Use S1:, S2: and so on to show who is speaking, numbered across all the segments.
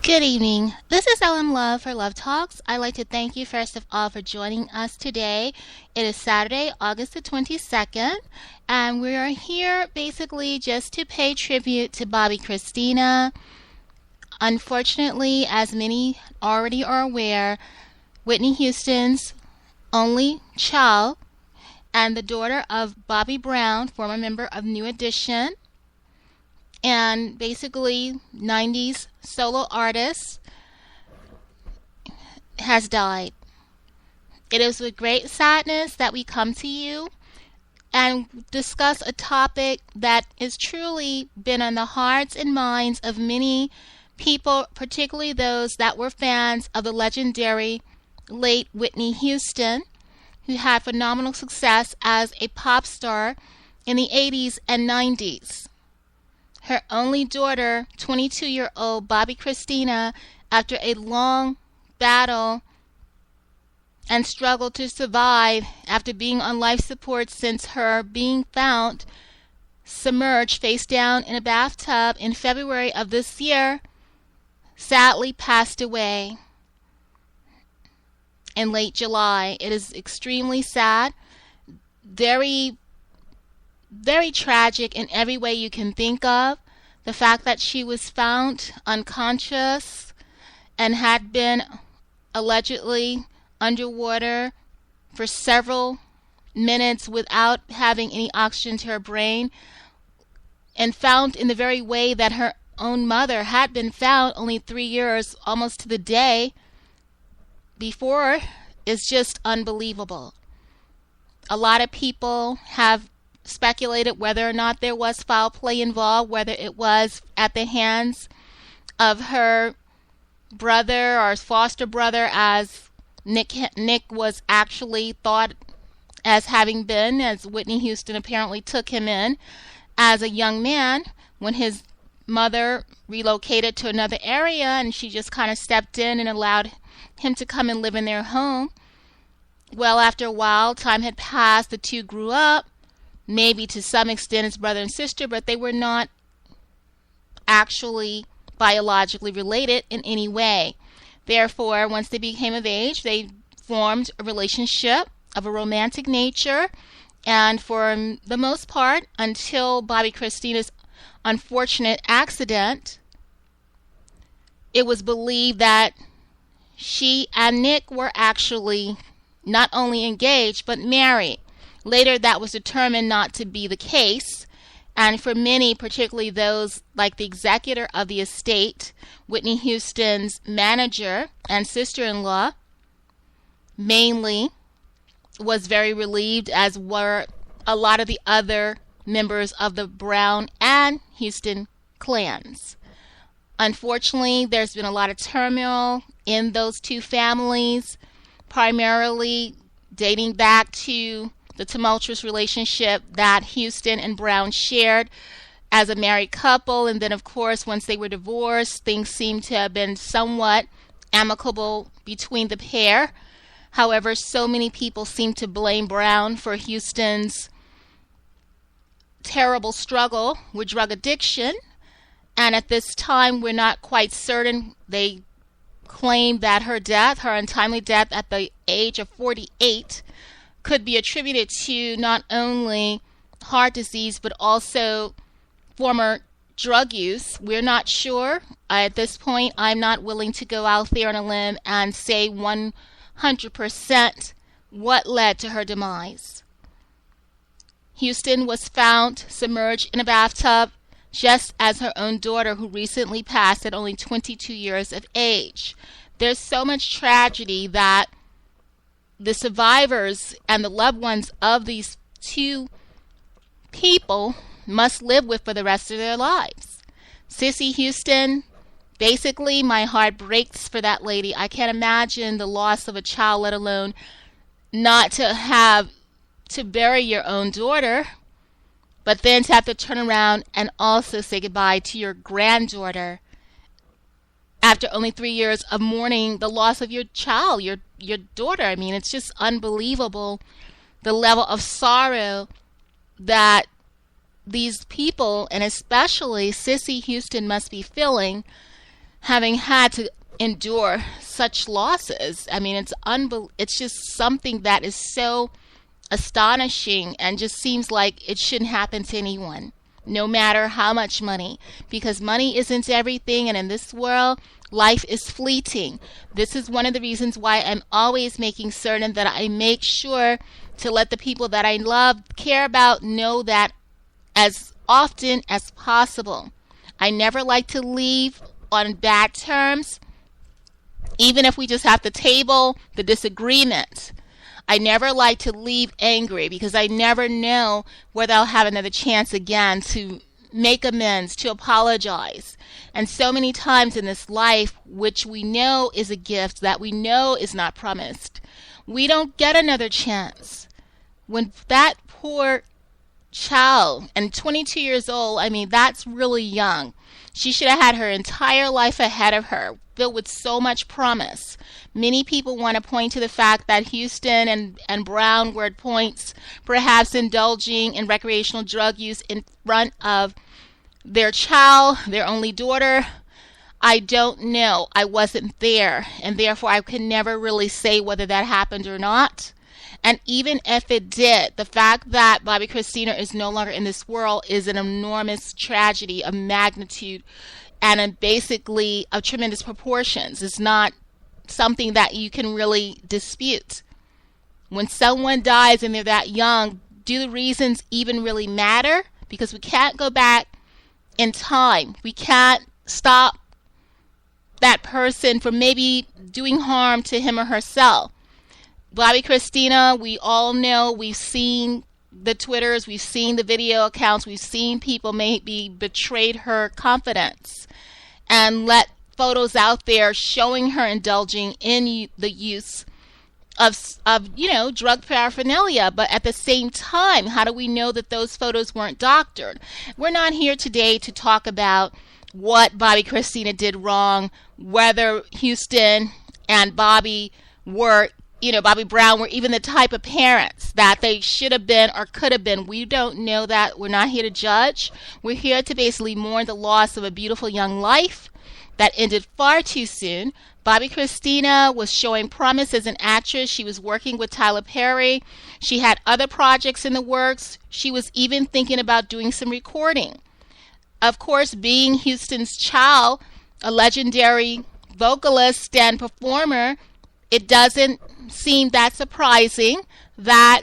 S1: Good evening. This is Ellen Love for Love Talks. I'd like to thank you first of all for joining us today. It is Saturday, August the 22nd, and we are here basically just to pay tribute to Bobbie Kristina. Unfortunately, as many already are aware, Whitney Houston's only child and the daughter of Bobbie Brown, former member of New Edition, and basically 90s solo artist, has died. It is with great sadness that we come to you and discuss a topic that has truly been on the hearts and minds of many people, particularly those that were fans of the legendary late Whitney Houston, who had phenomenal success as a pop star in the 80s and 90s. Her only daughter, 22-year-old Bobbie Kristina, after a long battle and struggle to survive after being on life support since her being found submerged face down in a bathtub in February of this year, sadly passed away in late July. It is extremely sad, very tragic in every way you can think of. The fact that she was found unconscious and had been allegedly underwater for several minutes without having any oxygen to her brain, and found in the very way that her own mother had been found only 3 years, almost to the day before, is just unbelievable. A lot of people have speculated whether or not there was foul play involved, whether it was at the hands of her brother or foster brother, as Nick was actually thought as having been, as Whitney Houston apparently took him in as a young man when his mother relocated to another area, and she just kind of stepped in and allowed him to come and live in their home. Well, after a while, time had passed, the two grew up, maybe to some extent as brother and sister, but they were not actually biologically related in any way. Therefore, once they became of age, they formed a relationship of a romantic nature, and for the most part, until Bobbie Kristina's unfortunate accident, it was believed that she and Nick were actually not only engaged but married. Later, that was determined not to be the case, and for many, particularly those like the executor of the estate, Whitney Houston's manager and sister-in-law, mainly, was very relieved, as were a lot of the other members of the Brown and Houston clans. Unfortunately, there's been a lot of turmoil in those two families, primarily dating back to the tumultuous relationship that Houston and Brown shared as a married couple. And then, of course, once they were divorced, things seemed to have been somewhat amicable between the pair. However, so many people seem to blame Brown for Houston's terrible struggle with drug addiction. And at this time, we're not quite certain. They claim that her untimely death at the age of 48, could be attributed to not only heart disease but also former drug use. We're not sure. At this point, I'm not willing to go out there on a limb and say 100% what led to her demise. Houston was found submerged in a bathtub, just as her own daughter, who recently passed at only 22 years of age. There's so much tragedy that the survivors and the loved ones of these two people must live with for the rest of their lives. Sissy Houston, basically my heart breaks for that lady. I can't imagine the loss of a child, let alone not to have to bury your own daughter, but then to have to turn around and also say goodbye to your granddaughter after only 3 years of mourning the loss of your child, your daughter. I mean, it's just unbelievable the level of sorrow that these people, and especially Sissy Houston, must be feeling, having had to endure such losses. I mean, it's just something that is so astonishing and just seems like it shouldn't happen to anyone, no matter how much money, because money isn't everything, and in this world, life is fleeting. This is one of the reasons why I'm always making certain that I make sure to let the people that I love, care about, know that as often as possible. I never like to leave on bad terms, even if we just have to table the disagreement. I never like to leave angry, because I never know whether I'll have another chance again to make amends, to apologize. And so many times in this life, which we know is a gift that we know is not promised, we don't get another chance. When that poor child, and 22 years old, I mean, that's really young. She should have had her entire life ahead of her, filled with so much promise. Many people want to point to the fact that Houston and Brown were at points perhaps indulging in recreational drug use in front of their child, their only daughter. I don't know. I wasn't there, and therefore I can never really say whether that happened or not. And even if it did, the fact that Bobbie Kristina is no longer in this world is an enormous tragedy of magnitude and basically of tremendous proportions. It's not something that you can really dispute. When someone dies and they're that young, do the reasons even really matter? Because we can't go back in time. We can't stop that person from maybe doing harm to him or herself. Bobbie Kristina, we all know, we've seen the Twitters, we've seen the video accounts, we've seen people maybe betrayed her confidence and let photos out there showing her indulging in the use of drug paraphernalia. But at the same time, how do we know that those photos weren't doctored? We're not here today to talk about what Bobbie Kristina did wrong, whether Houston and Bobbie Brown were even the type of parents that they should have been or could have been. We don't know that. We're not here to judge. We're here to basically mourn the loss of a beautiful young life that ended far too soon. Bobbie Kristina was showing promise as an actress. She was working with Tyler Perry. She had other projects in the works. She was even thinking about doing some recording. Of course, being Houston's child, a legendary vocalist and performer, it doesn't seem that surprising that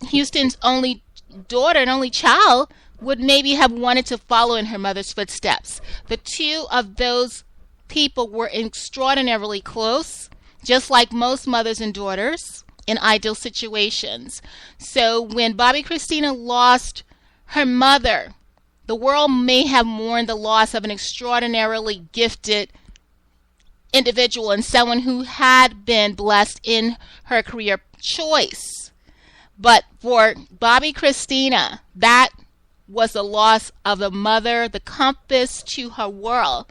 S1: Houston's only daughter and only child would maybe have wanted to follow in her mother's footsteps. The two of those people were extraordinarily close, just like most mothers and daughters in ideal situations. So when Bobbie Kristina lost her mother, the world may have mourned the loss of an extraordinarily gifted individual and someone who had been blessed in her career choice. But for Bobbie Kristina, that was the loss of the mother, the compass to her world.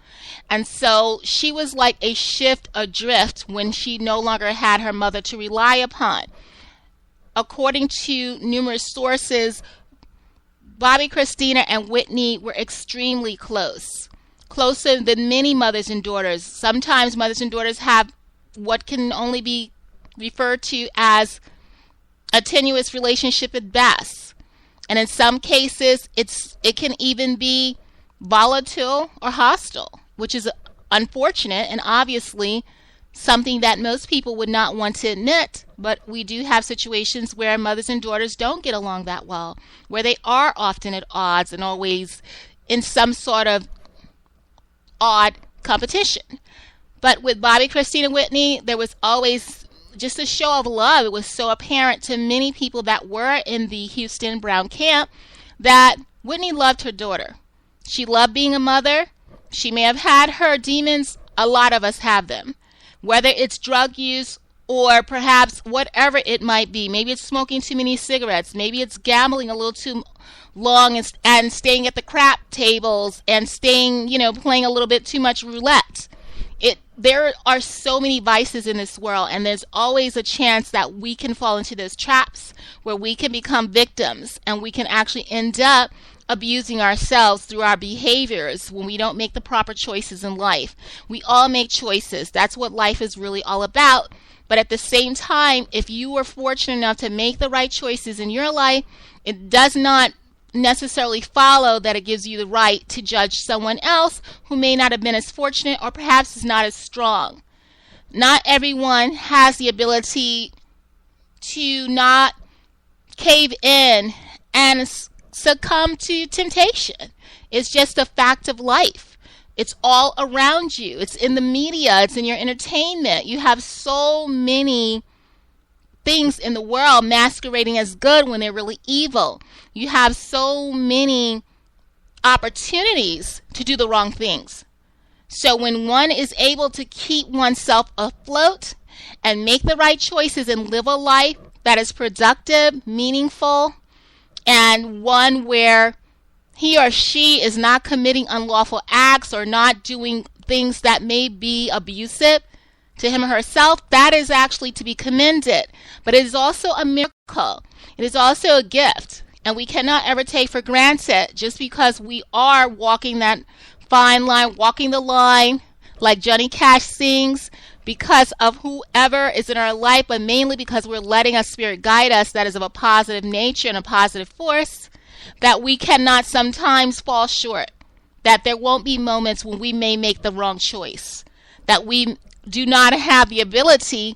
S1: And so she was like a shift adrift when she no longer had her mother to rely upon. According to numerous sources, Bobbie Kristina and Whitney were extremely close. Closer than many mothers and daughters. Sometimes mothers and daughters have what can only be referred to as a tenuous relationship at best. And in some cases, it can even be volatile or hostile, which is unfortunate and obviously something that most people would not want to admit. But we do have situations where mothers and daughters don't get along that well, where they are often at odds and always in some sort of odd competition. But with Bobbie Kristina Whitney, there was always just a show of love. It was so apparent to many people that were in the Houston Brown camp that Whitney loved her daughter. She loved being a mother. She may have had her demons. A lot of us have them. Whether it's drug use or perhaps whatever it might be. Maybe it's smoking too many cigarettes. Maybe it's gambling a little too long and staying at the crap tables and staying, playing a little bit too much roulette. There are so many vices in this world, and there's always a chance that we can fall into those traps where we can become victims and we can actually end up abusing ourselves through our behaviors when we don't make the proper choices in life. We all make choices. That's what life is really all about. But at the same time, if you were fortunate enough to make the right choices in your life, it does not necessarily follow that it gives you the right to judge someone else who may not have been as fortunate or perhaps is not as strong. Not everyone has the ability to not cave in and succumb to temptation. It's just a fact of life. It's all around you. It's in the media. It's in your entertainment. You have so many things in the world masquerading as good when they're really evil. You have so many opportunities to do the wrong things. So when one is able to keep oneself afloat and make the right choices and live a life that is productive, meaningful, and one where he or she is not committing unlawful acts or not doing things that may be abusive to him or herself, that is actually to be commended. But it is also a miracle. It is also a gift. And we cannot ever take for granted just because we are walking that fine line, walking the line, like Johnny Cash sings, because of whoever is in our life, but mainly because we're letting a spirit guide us that is of a positive nature and a positive force, that we cannot sometimes fall short, that there won't be moments when we may make the wrong choice, that we do not have the ability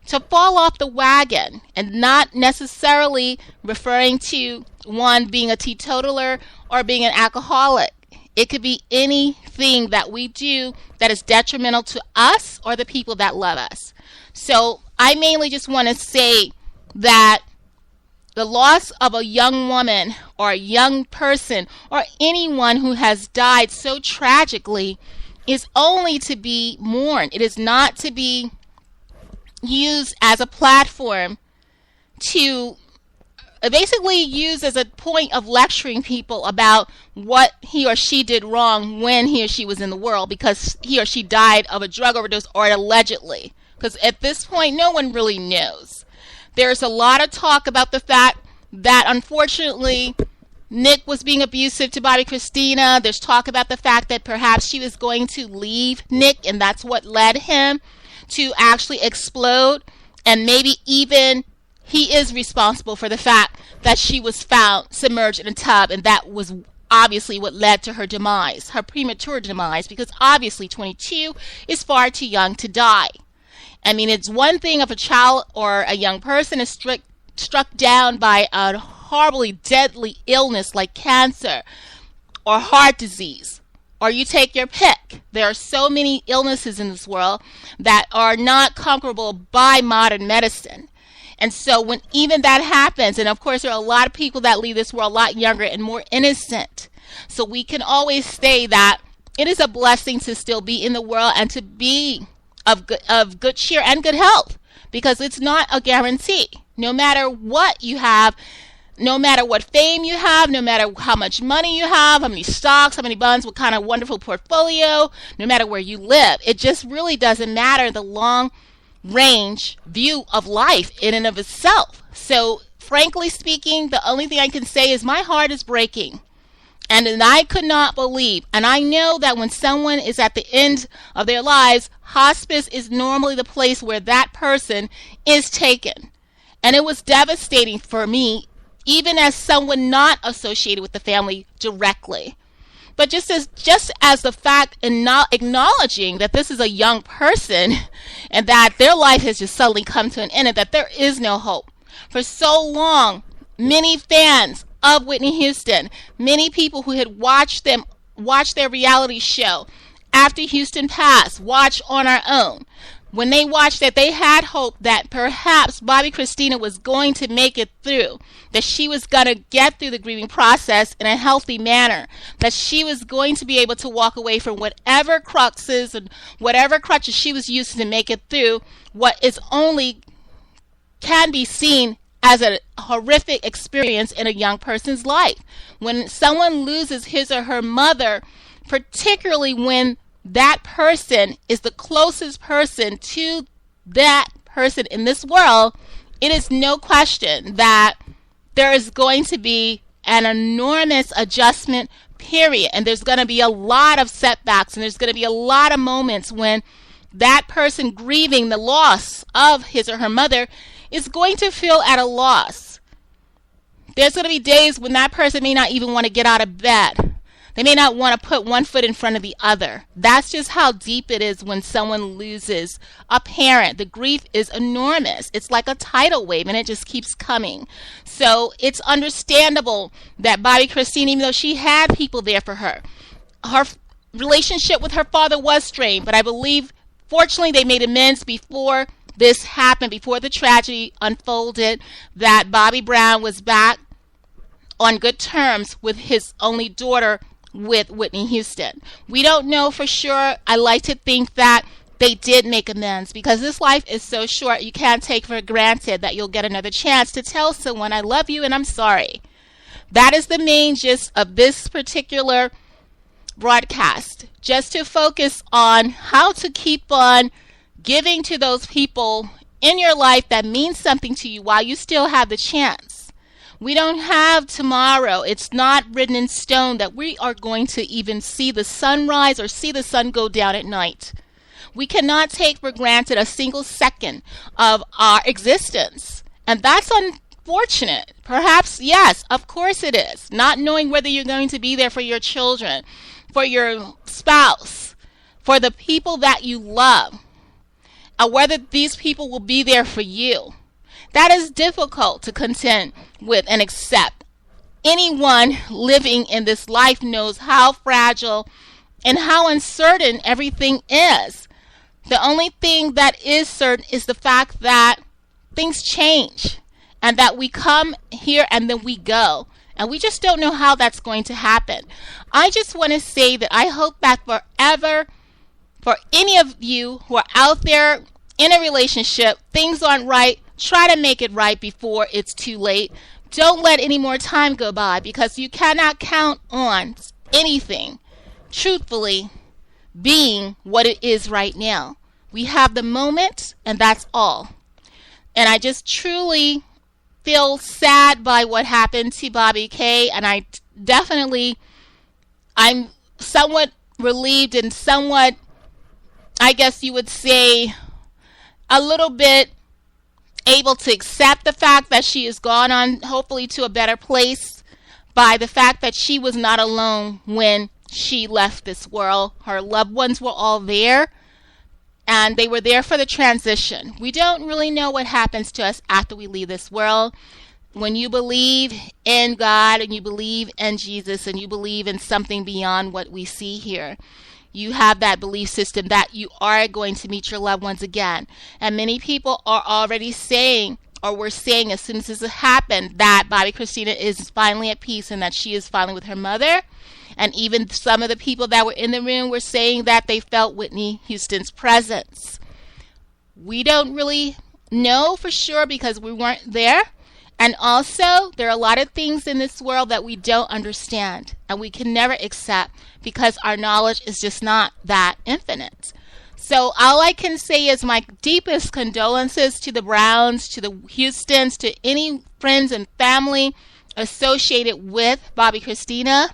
S1: to fall off the wagon, and not necessarily referring to one being a teetotaler or being an alcoholic. It could be anything that we do that is detrimental to us or the people that love us. So I mainly just want to say that the loss of a young woman or a young person or anyone who has died so tragically is only to be mourned. It is not to be used as a platform to basically used as a point of lecturing people about what he or she did wrong when he or she was in the world because he or she died of a drug overdose or allegedly. Because at this point, no one really knows. There's a lot of talk about the fact that unfortunately Nick was being abusive to Bobbie Kristina. There's talk about the fact that perhaps she was going to leave Nick and that's what led him to actually explode, and maybe even he is responsible for the fact that she was found submerged in a tub, and that was obviously what led to her demise, her premature demise, because obviously 22 is far too young to die. I mean, it's one thing if a child or a young person is struck down by a horribly deadly illness like cancer or heart disease, or you take your pick. There are so many illnesses in this world that are not conquerable by modern medicine. And so when even that happens, and of course there are a lot of people that leave this world a lot younger and more innocent. So we can always say that it is a blessing to still be in the world and to be of good cheer and good health, because it's not a guarantee. No matter what you have, no matter what fame you have, no matter how much money you have, how many stocks, how many bonds, what kind of wonderful portfolio, no matter where you live, it just really doesn't matter the long range view of life in and of itself. So frankly speaking, the only thing I can say is my heart is breaking. And I could not believe, and I know that when someone is at the end of their lives, hospice is normally the place where that person is taken. And it was devastating for me, even as someone not associated with the family directly. But just as the fact in not acknowledging that this is a young person and that their life has just suddenly come to an end and that there is no hope. For so long, many fans of Whitney Houston, many people who had watched their reality show after Houston passed, watch On Our Own. When they watched that, they had hope that perhaps Bobbie Kristina was going to make it through, that she was going to get through the grieving process in a healthy manner, that she was going to be able to walk away from whatever cruxes and whatever crutches she was using to make it through what is only can be seen as a horrific experience in a young person's life. When someone loses his or her mother, particularly when that person is the closest person to that person in this world, it is no question that there is going to be an enormous adjustment period. And there's going to be a lot of setbacks, and there's going to be a lot of moments when that person grieving the loss of his or her mother is going to feel at a loss. There's going to be days when that person may not even want to get out of bed. They may not want to put one foot in front of the other. That's just how deep it is when someone loses a parent. The grief is enormous. It's like a tidal wave, and it just keeps coming. So it's understandable that Bobbie Kristina, even though she had people there for her relationship with her father was strained, but I believe, fortunately, they made amends before this happened, before the tragedy unfolded, that Bobbie Brown was back on good terms with his only daughter, with Whitney Houston. We don't know for sure. I like to think that they did make amends, because this life is so short. You can't take for granted that you'll get another chance to tell someone, I love you and I'm sorry. That is the main gist of this particular broadcast, just to focus on how to keep on giving to those people in your life that mean something to you while you still have the chance. We don't have tomorrow. It's not written in stone that we are going to even see the sunrise or see the sun go down at night. We cannot take for granted a single second of our existence. And that's unfortunate. Perhaps, yes, of course it is. Not knowing whether you're going to be there for your children, for your spouse, for the people that you love, or whether these people will be there for you. That is difficult to contend with and accept. Anyone living in this life knows how fragile and how uncertain everything is. The only thing that is certain is the fact that things change, and that we come here and then we go. And we just don't know how that's going to happen. I just want to say that I hope that forever, for any of you who are out there in a relationship, things aren't right, try to make it right before it's too late. Don't let any more time go by, because you cannot count on anything, truthfully, being what it is right now. We have the moment, and that's all. And I just truly feel sad by what happened to Bobbie K, and I'm somewhat relieved and somewhat, I guess you would say, a little bit able to accept the fact that she has gone on, hopefully, to a better place, by the fact that she was not alone when she left this world. Her loved ones were all there, and they were there for the transition. We don't really know what happens to us after we leave this world. When you believe in God, and you believe in Jesus, and you believe in something beyond what we see here, you have that belief system that you are going to meet your loved ones again. And many people are already saying, or were saying as soon as this happened, that Bobbie Kristina is finally at peace, and that she is finally with her mother. And even some of the people that were in the room were saying that they felt Whitney Houston's presence. We don't really know for sure, because we weren't there. And also, there are a lot of things in this world that we don't understand, and we can never accept, because our knowledge is just not that infinite. So all I can say is my deepest condolences to the Browns, to the Houstons, to any friends and family associated with Bobbie Kristina.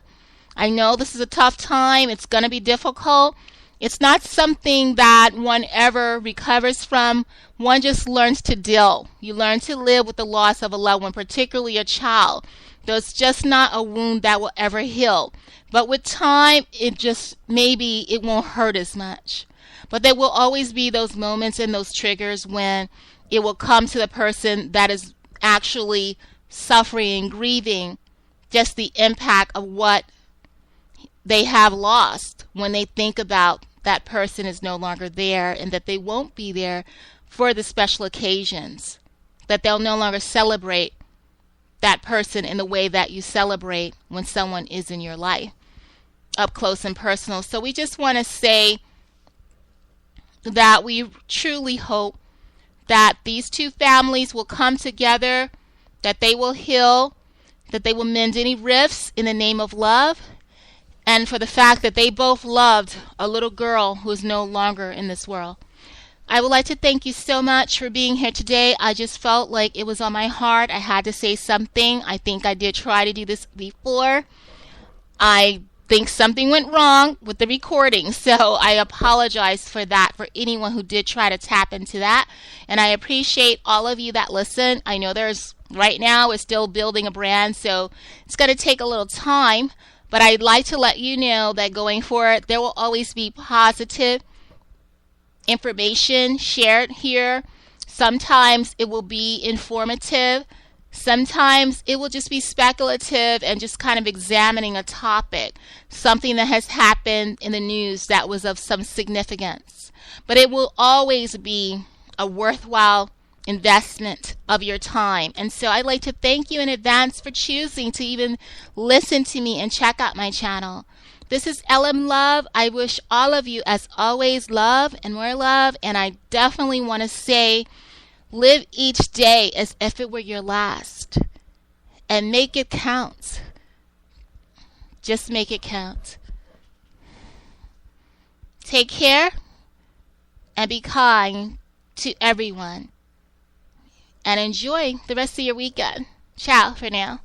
S1: I know this is a tough time. It's going to be difficult. It's not something that one ever recovers from. One just learns to deal. You learn to live with the loss of a loved one, particularly a child. There's just not a wound that will ever heal. But with time, maybe it won't hurt as much. But there will always be those moments and those triggers when it will come to the person that is actually suffering and grieving just the impact of what they have lost, when they think about that person is no longer there, and that they won't be there for the special occasions, that they'll no longer celebrate that person in the way that you celebrate when someone is in your life, up close and personal. So we just want to say that we truly hope that these two families will come together, that they will heal, that they will mend any rifts in the name of love, and for the fact that they both loved a little girl who is no longer in this world. I would like to thank you so much for being here today. I just felt like it was on my heart. I had to say something. I think I did try to do this before. I think something went wrong with the recording, so I apologize for that, for anyone who did try to tap into that. And I appreciate all of you that listen. I know right now we're still building a brand, so it's going to take a little time, but I'd like to let you know that going forward, there will always be positive information shared here. Sometimes it will be informative. Sometimes it will just be speculative and just kind of examining a topic, something that has happened in the news that was of some significance. But it will always be a worthwhile investment of your time. And so I'd like to thank you in advance for choosing to even listen to me and check out my channel. This is LM Love. I wish all of you, as always, love and more love. And I definitely want to say, live each day as if it were your last. And make it count. Just make it count. Take care and be kind to everyone. And enjoy the rest of your weekend. Ciao for now.